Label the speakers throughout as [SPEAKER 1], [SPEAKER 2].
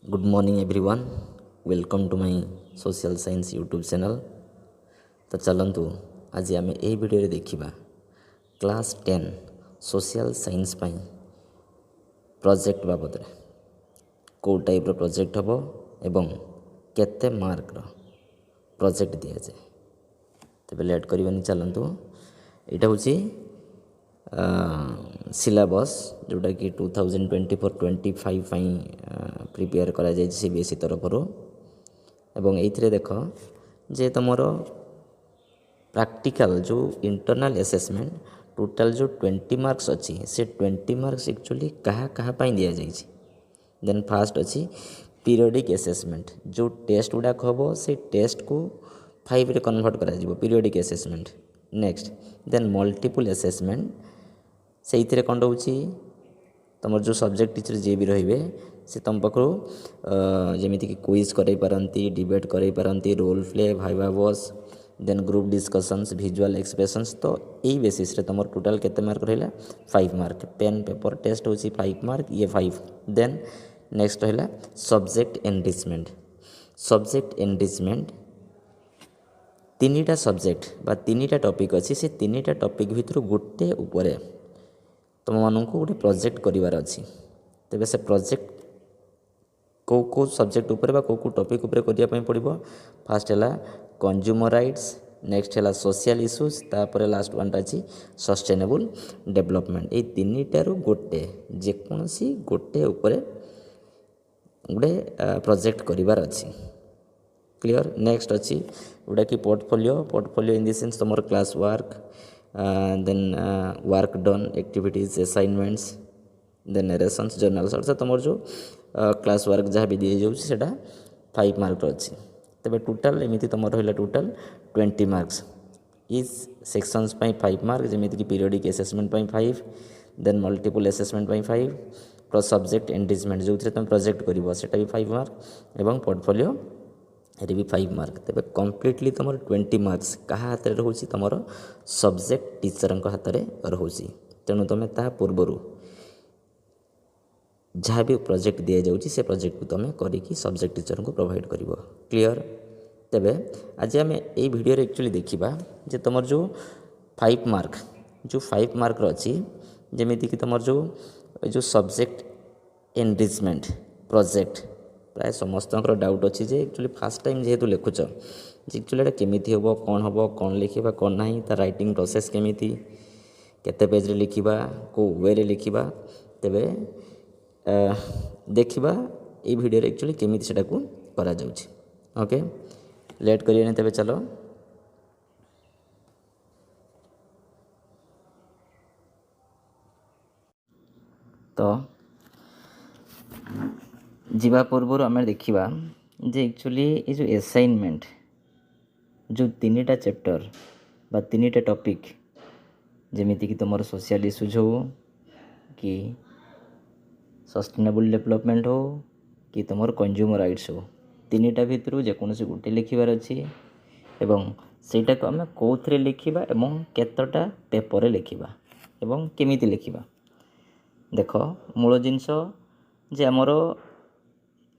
[SPEAKER 1] Good morning everyone. Welcome to my social science YouTube channel. तो चलतु आज आम यही वीडियो देखा क्लास 10 सोशल साइंस प्रोजेक्ट बाबद कौ टाइप प्रोजेक्ट हम एवं केते मार्क प्रोजेक्ट दि जाए। तेज लेट करनी चलतु यहाँ हूँ सिलेबस जोटा कि 2024-25 प्रिपेयर करा जाए सीबीएसई तरफ एवं ये देख जे तुम प्रैक्टिकल जो इंटरनल असेसमेंट टोटल जो 20 मार्क्स अच्छी से 20 मार्क्स एक्चुअली कहाँ कहाँ दि जाए। देन फास्ट अच्छी पीरियडिक असेसमेंट जो टेस्ट गुड़ाक हम से टेस्ट को 5 रे कन्वर्ट करा periodic assessment. Next then multiple assessment से कौन रोचे तुम जो सब्जेक्ट टीचर जी भी रे से तुम पाखु जमीक क्विज कर पारती डिबेट कर पारती रोल प्ले भाइवा बस then group discussions visual expressions. तो यही बेसिस रे तुम टोटाल केते मार्क रहा 5 मार्क। पेन पेपर टेस्ट हो 5 मार्क ये 5। देन नेक्स्ट रहा सब्जेक्ट एनरिचमेंट। सब्जेक्ट एनरिचमेंट तीन सब्जेक्ट बा तीन टॉपिक अच्छी से तीन टॉपिक भितर गोटे उपरे तुम मानक गोटे प्रोजेक्ट करार अच्छी। तेज से प्रोजेक्ट कौ सब्जेक्ट उपर कौ टॉपिक उपर करने पड़ो। फास्ट है कंज्यूमर राइट्स, नेक्स्ट है सोशल इश्यूज, तापर लास्ट वन अच्छी सस्टेनेबल डेवलपमेंट। ये तीन टारू गोटे जेकोसी गोटे उपरे गोटे प्रोजेक्ट करार अच्छी। क्लियर। नेक्स्ट अच्छी जोटा कि पोर्टफोलियो इन द सेंस तुम class work then work done activities assignments then narrations journals अर्थात तुम जो क्लास वर्क जहाँ भी दी जाऊँगा 5 मार्क अच्छी। तेज टोटाल एमती तुम रहा total 20 marks is sections 5 mark जमीक कि periodic assessment 5 then multiple assessment 5 plus subject enrichment जो तुम प्रोजेक्ट कर भी 5 मार्क एवं पोर्टफोलियो ये भी 5 मार्क। तेज कम्प्लीटली तुम 20 मार्क्स क्या हाथ में रोचे तुम सब्जेक्ट टीचर हाथ में रोचे। तेणु तुम ता पूर्वर जहाँ भी प्रोजेक्ट दि जाऊँगी से प्रोजेक्ट को तुम करके सब्जेक्ट टीचर को प्रोवाइड कर। क्लियर। तेबे आज आम ये वीडियो एक्चुअली देखा जे तुम जो 5 मार्क जो 5 मार्क अच्छी जमीक कि तुम जो सब्जेक्ट एनरिचमेंट प्रोजेक्ट प्राय समस्त डाउट अच्छी जे एक्चुअली फास्ट टाइम जेहेतु लिखुच एक्चुअली केमी हम कौन लिखा कौन ना तार राइटिंग प्रोसेस केमी केते पेज रे लिखा को वे रे लिखा। तेबे देखा ये वीडियो एक्चुअली केमी से करा जाउछि। ओके लेट करिए तेबे चलो। तो जीवा पूर्व आम देखा जे एक्चुअली ये जो असाइनमेंट जो 3टा चैप्टर बा 3टा टॉपिक जमीती कि तुम सोशल इश्यूज हो कि सस्टेनेबल डेवलपमेंट हो कि तुम कंज्यूमर राइट्स हो 3टा भितर जेकोसी गोटे लिखार अच्छी एवं सेटा को आम कौन लिखा एवं केतटा पेपर लिखा एवं केमिति लिखा। देख मूल जिनस जे आमर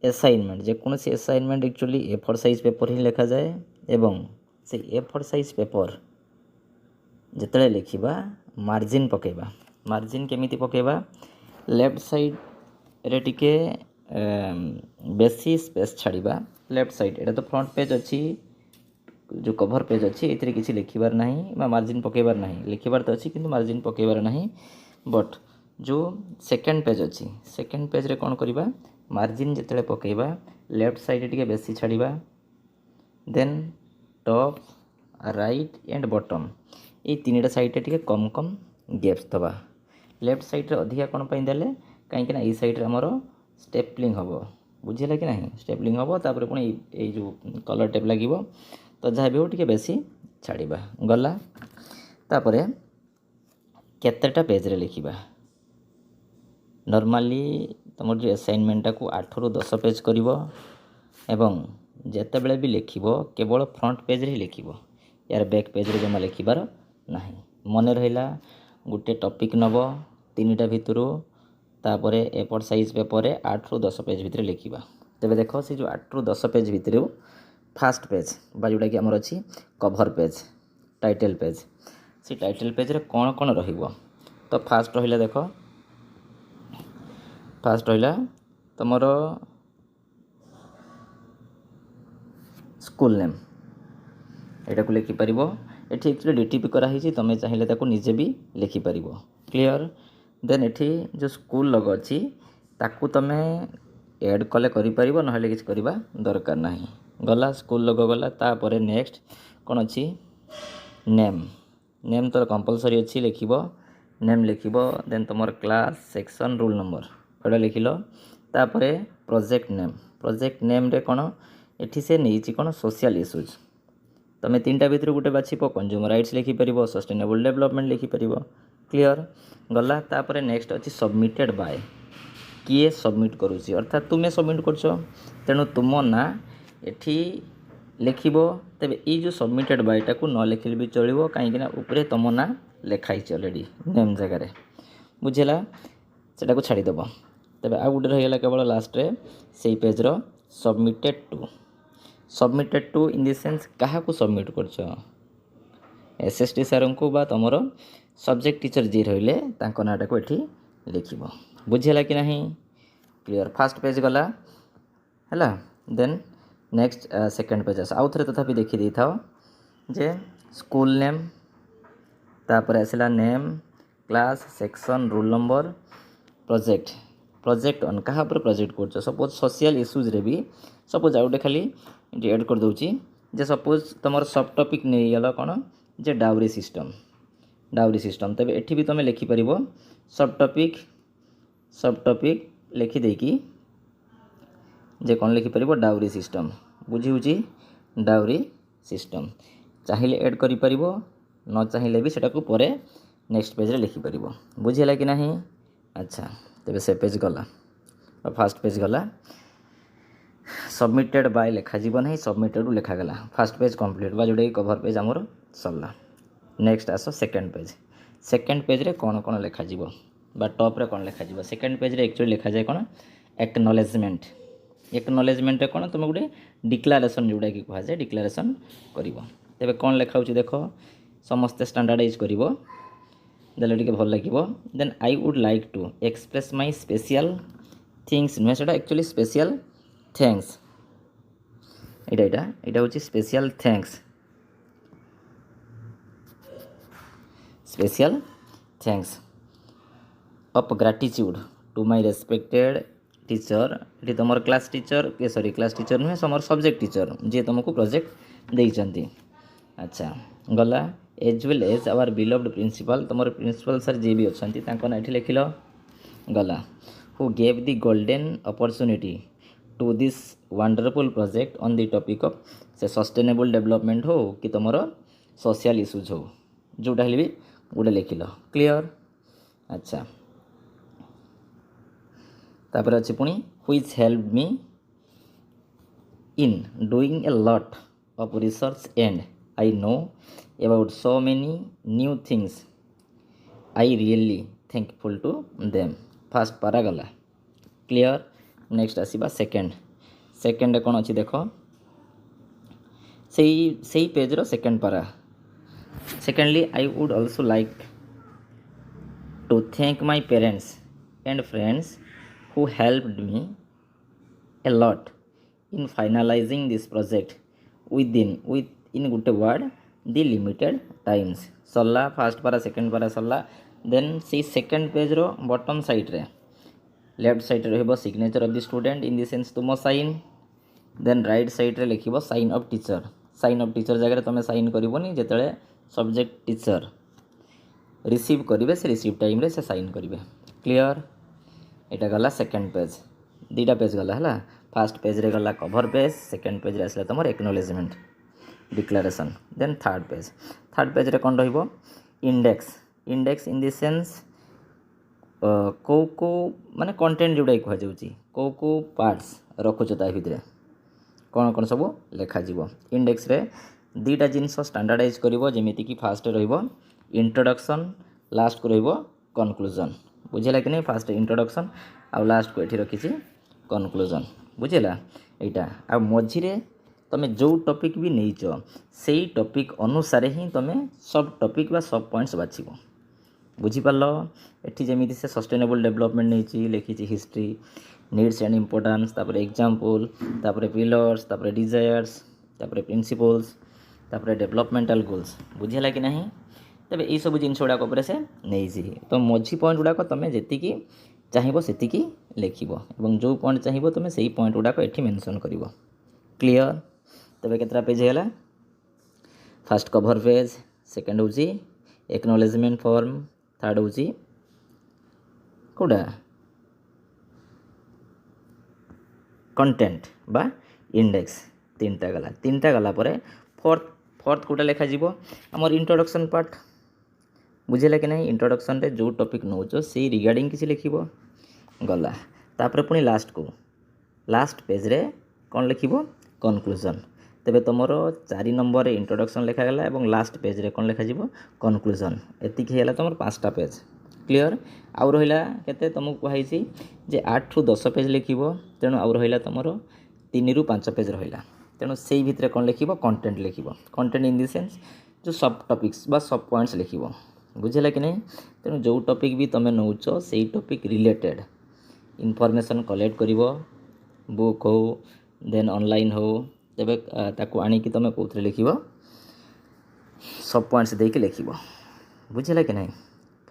[SPEAKER 1] असाइनमेंट जेकोसी assignment actually A4 size paper ही लिखा जाए एवं से A4 साइज पेपर जिते लिखा मार्जिन पकेबा। मार्जिन केमिति पकेबा लेफ्ट साइड रे टिके बेसी स्पेस छाड़िबा लेफ्ट साइड एटा तो फ्रंट पेज अच्छी जो कवर पेज अच्छी ये किसी लिखबार ना मार्जिन पकेबार ना लिखबार तो अच्छी किंतु मार्जिन पकेबार ना। बट जो सेकेंड पेज अच्छी सेकेंड पेज रे कौन करवा मार्जिन जिते पकेबा लेफ्ट साइड टिके बेसी छाड़िबा then top right and bottom ये 3टा साइड टिके कम कम गैप्स दबा। लेफ्ट साइड रे अधिका कौन पाई देले कहीं ना ये साइड रे हमर स्टेपलिंग हम बुझेगा कि ना स्टेपलिंग हम तापर पुणी ये जो कलर टेप लगे तो जहाँ भी हो टिके बेसी छाड़िबा गला। तापर केतेटा पेज रे लिखिबा नॉर्मली तुम जो असाइनमेंटा को 8 ରୁ 10 पेज करिवो एवं जेते बेले भी लिखिबो केवल फ्रंट पेज रे लिखिबो यार बैक पेज रे जमा लिखिबार नाही। मने रहिला गोटे टॉपिक नब 3टा भितरु तापरे A4 साइज पेपर 8 ରୁ 10 पेज भितर लिखिबा। तेरे देख से जो 8 ରୁ 10 पेज भितर फास्ट पेज बा जोटा कि आमर अच्छी कभर पेज टाइटल पेज से टाइटल पेज रे कौन कौन रहिबो तो फास्ट रहिला देख फास्ट रहिला तुमर स्कूल नेम एटा को लिखि परिबो एठी एक्चुअली डीटीपी करा हिची तमे चाहिले ताको निजे भी लिखि परिबो क्लियर देन एठी जो स्कूल लोगो अछि ताकू तमे ऐड कले करि परिबो नहले किछ करबा दरकार नाही गला स्कूल लोगो गला तापरे नेक्स्ट कोन अछि नेम नेम तो कंपलसरी अछि लिखिबो नेम लिखिबो देन तुमर क्लास सेक्शन रोल नंबर एटा लिखिलो तापरे प्रोजेक्ट नेम रे कोन एठी से नेइची कोन सोशल इश्यूज तमे तीनटा भितर गुटे बाछिबो कंज्यूमर राइट्स लिखि परिबो सस्टेनेबल डेवलपमेंट लिखि परिबो क्लियर गला तापरे नेक्स्ट अछि सबमिटेड बाय किए सबमिट करूची अर्थात तुमे सबमिट करछो तेणु तुम ना एठी लिखिबो तबे ई जो सबमिटेड बायटा को न लिखिले भी चलिबो काहे कि ना ऊपरे तुम ना लिखाई छ ऑलरेडी नेम जगह रे बुझिला सेटा को छाडी देबो तबे आ गुटे रहिला केवल लास्ट रे सेही पेज रो submitted to in the sense कहा को सबमिट करछो एसएसटी सर को बा तमरो सब्जेक्ट टीचर जी रहिले तांको नाटा को एठी लिखिबो बुझिला कि नहीं क्लियर फास्ट पेज गला हैला देन नेक्स्ट सेकंड पेज आस आउ थरे तथापि देखि दै थाओ जे स्कूल नेम तापर आसला name class section roll number project on कहा पर प्रोजेक्ट करछो सपोज सोशल इश्यूज रे भी सपोज आउटे खाली ऐड कर दउची जे सपोज तमर सब टॉपिक नै गला कोन जे डाउरी सिस्टम तबे एठी भी तमे लिखि परिबो सब टॉपिक लिखि देकी जे कोन लिखि परिबो डाउरी सिस्टम बुझी हुची डाउरी सिस्टम चाहिले ऐड करि परिबो न चाहिले भी सेटा को परे नेक्स्ट पेज रे लिखि परिबो बुझिला कि नहीं अच्छा तबे से पेज गला और फास्ट पेज गला सबमिटेड बाय लिखा जीवन है सबमिटेड लिखा गला फास्ट पेज कंप्लीट बा जोडे कवर पेज हमर सरला नेक्स्ट आसो सेकंड पेज रे कोन कोन लिखा जीवो बा टॉप रे कोन लिखा जीवो सेकंड पेज रे एक्चुअली लिखा जाय कोन एक्नॉलेजमेंट रे कोन तुम गुटे डिक्लेरेशन जोडा कि कहा जाय डिक्लेरेशन करिवो तबे कोन लिखा होची देखो समस्त स्टैंडर्डाइज करिवो देले टिके भल लागिवो then I would like to express my special things no सेटा एक्चुअली स्पेशल थैंक्स एटा होची special thanks of gratitude to my respected teacher ये तुम क्लास टीचर के सॉरी क्लास टीचर नुहे समर सब्जेक्ट टीचर जे तुमको प्रोजेक्ट देइचंती अच्छा गला as well as our beloved principal तुम प्रिंसिपल सर जे भी अछंती तांको ना एठी लिखिलो गला who gave the golden opportunity to this wonderful project on the topic of से सस्टेनेबल डेवलपमेंट हो कि तुम सोशल इश्यूज हो जोटा भी गोटे लिखिल क्लियर अच्छा तापर अच्छे पुणी which help me in doing a lot of research and I know about so many new things I really thankful to them first para गला क्लियर नेक्स्ट आसीबा सेकेंड कौन अच्छी देख सही पेज रो second para secondly I would also like to thank my parents and friends who helped me a lot in finalizing this project within good word the limited times सरला first para second para सरला then से second page रो bottom side रे left side रे रहबो signature of the student in the sense तुम sign then right side रे लिखिबो साइन ऑफ टीचर जगह तुम साइन करबोनी जेतले सब्जेक्ट टीचर रिसीव करिवे से रिसीव टाइम रे से साइन करिवे क्लियर एटा गला सेकेंड पेज दीटा पेज गला है फास्ट पेज रे गला कवर पेज सेकेंड पेज रे आसला तुम acknowledgement declaration then third page रे कौन रहिबो इंडेक्स इन द सेंस को माने कंटेंट जोड़ा कह जाउची को पार्ट्स रखुछ ता भितरे कौन कौन सब लेखा जीवो इंडेक्स रे दीटा जिनस स्टैंडर्डाइज करिवो जेमिति कि फास्ट रहिबो इंट्रोडक्शन लास्ट को रहिबो कंक्लूजन बुझेला कि नहीं फास्ट इंट्रोडक्शन आ लास्ट को एठी रखिछि कंक्लूजन ବୁଝିଲା ଏଇଟା ଆଉ ମଝିରେ ତମେ ଯେଉଁ ଟପିକ୍ ବି ନେଇଛ ସେଇ ଟପିକ୍ ଅନୁସାରେ ହିଁ ତମେ ସବ୍ ଟପିକ୍ ବା ସବ୍ ପଏଣ୍ଟସ୍ ବାଛିବ ବୁଝିପାରିଲ ଏଠି ଯେମିତି ସେ ସଷ୍ଟେନେବଲ୍ ଡେଭଲପମେଣ୍ଟ ନେଇଛି ଲେଖିଛି ହିଷ୍ଟ୍ରି ନିଡ୍ସ ଆଣ୍ଡ ଇମ୍ପୋର୍ଟାନ୍ସ ତାପରେ ଏକ୍ଜାମ୍ପଲ୍ ତାପରେ ପିଲର୍ସ ତାପରେ ଡିଜାୟାର୍ସ ତାପରେ ପ୍ରିନ୍ସିପଲ୍ସ ତାପରେ ଡେଭଲପମେଣ୍ଟାଲ ଗୋଲ୍ସ ବୁଝିଲା କି ନାହିଁ ତେବେ ଏଇସବୁ ଜିନିଷ ଗୁଡ଼ାକ ଉପରେ ସେ ନେଇଛି ତ ମଝି ପଏଣ୍ଟ ଗୁଡ଼ାକ ତମେ ଯେତିକି ଚାହିଁବ ସେତିକି ଲେଖିବ ଏବଂ ଯେଉଁ ପଏଣ୍ଟ ଚାହିଁବ ତମେ ସେଇ ପଏଣ୍ଟ ଗୁଡ଼ାକ ଏଠି ମେନସନ୍ କରିବ କ୍ଲିଅର ତେବେ କେତେଟା ପେଜ୍ ହେଇଗଲା ଫାର୍ଷ୍ଟ କଭର ପେଜ୍ ସେକେଣ୍ଡ ହେଉଛି एक्नॉलेजमेंट फॉर्म थर्ड ହେଉଛି କୋଉଟା कंटेंट बा इंडेक्स तीनटा गला पर फोर्थ कोटा लिखा जीवो हमर इंट्रोडक्शन पार्ट बुझेला कि नहीं इंट्रोडक्शन रे जो टॉपिक नौचो से रिगार्डिंग किसी लिखिबो गला तापर पुनी लास्ट पेज रे कौन लिखिबो कंक्लूजन तेबे तुमर 4 नंबर रे इंट्रोडक्शन लिखा गला एवं लास्ट पेज रे कौन लिखा जीवो कंक्लूजन एतिक हेला तुमर 5टा पेज क्लियर आउ रहिला केते तुमको कहाइछि जे 8 रु 10 पेज लिखिबो तेणु आउ रहिला तुमर 3 रु 5 पेज रहिला तेणु सेई भितरे कौन लिखिबो कंटेंट इन द सेंस जो सब टॉपिक्स बा सब पॉइंट्स लिखिबो बुझिला कि नहीं तेणु जो टॉपिक भी तुम नौच से टॉपिक रिलेटेड इनफॉरमेशन कलेक्ट करिवो बुक हो देन ऑनलाइन हो तेबे ताकू आनी कि तुम कोथरे लिखिबो सब पॉइंट्स देके लिखिबो बुझिला कि नहीं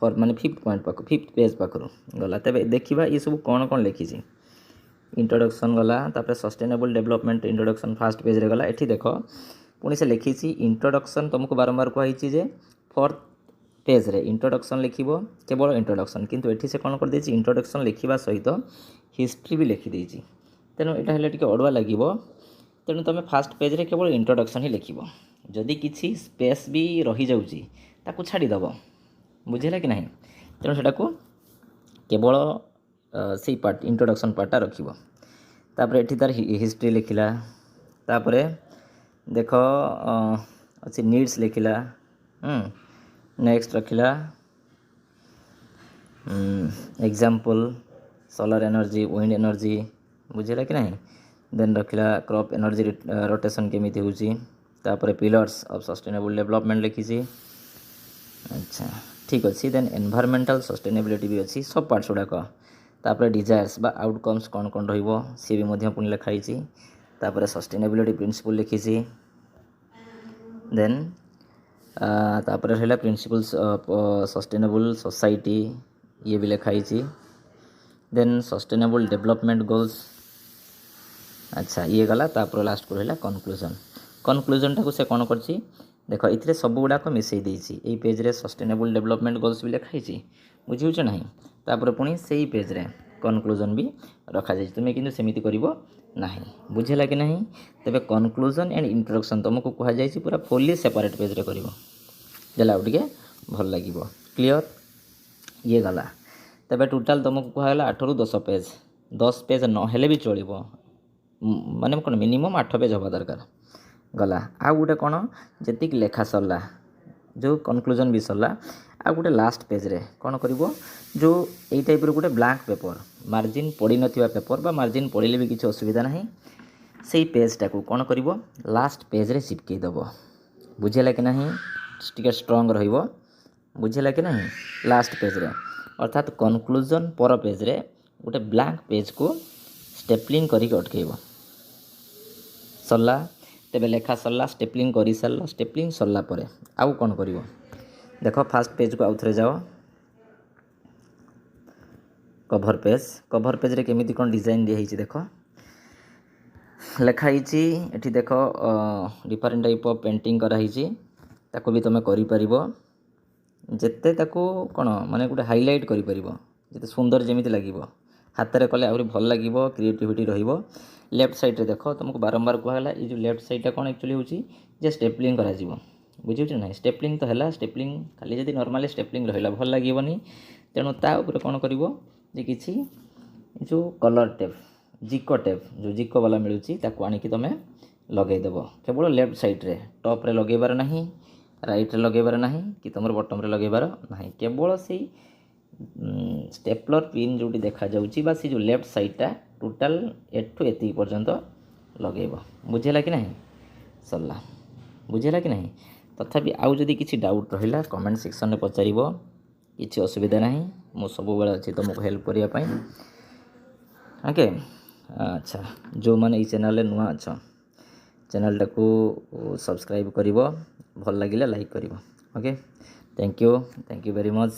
[SPEAKER 1] फॉर माने 5th पेज पाखरु गला तेबे देखिबा ये सब कोन कोन लिखिछि इंट्रोडक्शन गला तापर sustainable development introduction first page रे गला एठी देखो पुणी से लिखिछि इंट्रोडक्शन तुमको बारंबार कहैछि जे 4th पेज रे इंट्रोडक्शन लिखिबो केवल इंट्रोडक्शन किंतु एठी से कोन कर देछि इंट्रोडक्शन लिखिबा सहित हिस्ट्री भी लिखि देछि तेनु एटा हेले टिके अडवा लागिबो तेणु तुम फास्ट पेज रे केवल इंट्रोडक्शन ही लिखिबो जदि किछि स्पेस भी रही जाउछि ताकू छाडी दबो बुझिला कि नहीं तेणु सेटा को केवल से पार्ट इंट्रोडक्शन पार्टा रखिबो तापर एठी तार हिस्ट्री लिखिला तापरे देखो अच्छी नीड्स लिखिला नेक्स्ट रखिला example solar energy wind energy बुझिला कि नहीं देन रखिला क्रॉप एनर्जी रोटेशन केमिति होउची तापर पिलर्स ऑफ सस्टेनेबल डेवलपमेंट लिखिছি अच्छा ठीक अच्छी देन एनवायरमेंटल सस्टेनेबिलिटी भी अच्छी सब पार्ट्स गुड़ाक तापर डिजायर्स बा आउटकम्स कौन कौन रहिबो सी भी मध्य पुणी लिखाई तापर सस्टेनेबिलिटी प्रिंसिपल लिखिছি देन तापर रहला प्रिंसिपल्स ऑफ सस्टेनेबल सोसाइटी ये भी लिखाई देन सस्टेनेबल डेवलपमेंट गोल्स अच्छा ये गला तापर लास्ट को रहला कंक्लूजन टाको से कौन करछि देख ये सब गुड़ाक मिसई देछि एई पेज रे सस्टेनेबल डेवलपमेंट गोल्स भी लिखाई बुझिउछ नहीं तापर पुणी सेई पेज रे कंक्लूजन भी रखा जाय तुमे किंतु सेमिति करिवो नहीं बुझिला कि नहीं तबे कंक्लूजन एंड इंट्रोडक्शन तुमको कहा जाय पूरा फुल्ली सेपरेट पेज रे करिवो जला उटिके भल लागिवो क्लियर ये गला तबे टोटल तुमको कहा गला 8 रु 10 पेज न हेले भी चलिवो माने कौन मिनिमम 8 पेज हवा दरकार गला आ गोटे कौन जी लेखा सरला जो कंक्लूजन भी सरला आ गोटे लास्ट पेज रे कौन करिवो जो एई टाइप रो गोटे ब्लैंक पेपर मार्जिन पड़ी नथिबा पेपर बा मार्जिन पड़िले भी किसी असुविधा नहीं सेई पेज टाकू कौन करिवो लास्ट पेज रे चिपके दबो बुझिला कि नहीं टिके स्ट्रांग रहिवो बुझिला कि नहीं लास्ट पेज रे अर्थात कंक्लूजन पर पेज रे गोटे ब्लैंक पेज को स्टेपलिंग करिक अटकेइबो सरला तेबे लेखा सरला स्टेपलिंग करी सरला स्टेपलिंग सरला परे आउ कौन करिवो देखो फर्स्ट पेज को आउ थरे जाओ कवर पेज रे केमिति कोन डिजाइन दिया हिची देखो लेखा हिची एठी देखो डिफरेंट टाइप ऑफ पेंटिंग करा हिची ताको भी तुम करि परिबो जेते ताको कोन माने गोटे हाइलाइट करि परिबो जेते सुंदर जेमिति लागिबो हाथ रे कले आउरी भल लागिबो क्रिएटिविटी रहिबो लेफ्ट साइड रे देखो तुमको बारंबार कहला ये जो लेफ्ट साइड टा कोन एक्चुअली होची जे स्टेपलिंग करा जीवो बुझिउछ ना स्टेपलिंग तो हला स्टेपलिंग खाली जदि नॉर्मली स्टेपलिंग रहिला भल लागिबोनी तेणु ता ऊपर कोन करिवो जे किछि जो कलर टेप जो जिको वाला मिलुची ताको आनी कि तमे लगेई देबो केवल लेफ्ट साइड रे टॉप रे लगेबार नाही राइट रे लगेबार नाही कि तमर बॉटम रे लगेबार नाही केवल सेई स्टेपलर पिन जो देखा जाउची बा से जो लेफ्ट साइडटा टोटाल एठू एति पर्यंत लगेब बुझेला कि नहीं सरला बुझेला कि नहीं तथापि आउ जदि किसी डाउट रहिला कमेंट सेक्शन में पचारिबो किसी असुविधा नहीं मु सब बेले अच्छी तुमको हेल्प करिया पाई ओके अच्छा जो माने ई चैनल नुआ अच्छा चैनल टाको सब्सक्राइब करिवो भल लागिले लाइक करिवो okay thank you very much.